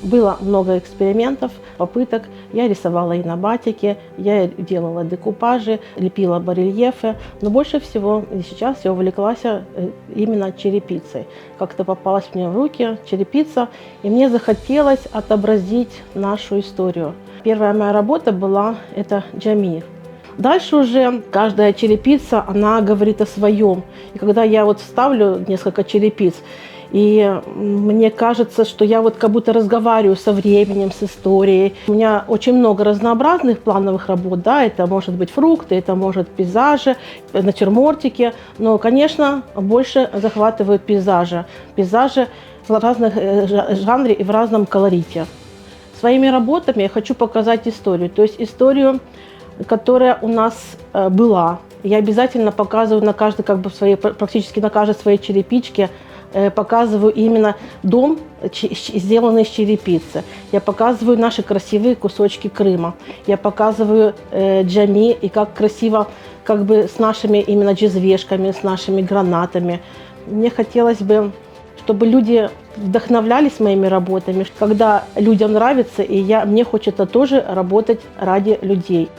Было много экспериментов, попыток. Я рисовала и на батике, я делала декупажи, лепила барельефы. Но больше всего и сейчас я увлеклась именно черепицей. Как-то попалась мне в руки черепица, и мне захотелось отобразить нашу историю. Первая моя работа была это джами. Дальше уже каждая черепица, она говорит о своем. И когда я вот ставлю несколько черепиц, и мне кажется, что я вот как будто разговариваю со временем, с историей. У меня очень много разнообразных плановых работ, да, это может быть фрукты, это может пейзажи, натюрмортики, но, конечно, больше захватывают пейзажи. Пейзажи в разных жанре и в разном колорите. Своими работами я хочу показать историю, то есть историю, которая у нас была. Я обязательно показываю на каждой, практически на каждой своей черепичке, показываю именно дом, сделанный из черепицы. Я показываю наши красивые кусочки Крыма. Я показываю джами и как красиво с нашими именно джезвешками, с нашими гранатами. Мне хотелось бы, чтобы люди вдохновлялись моими работами. Когда людям нравится, и мне хочется тоже работать ради людей.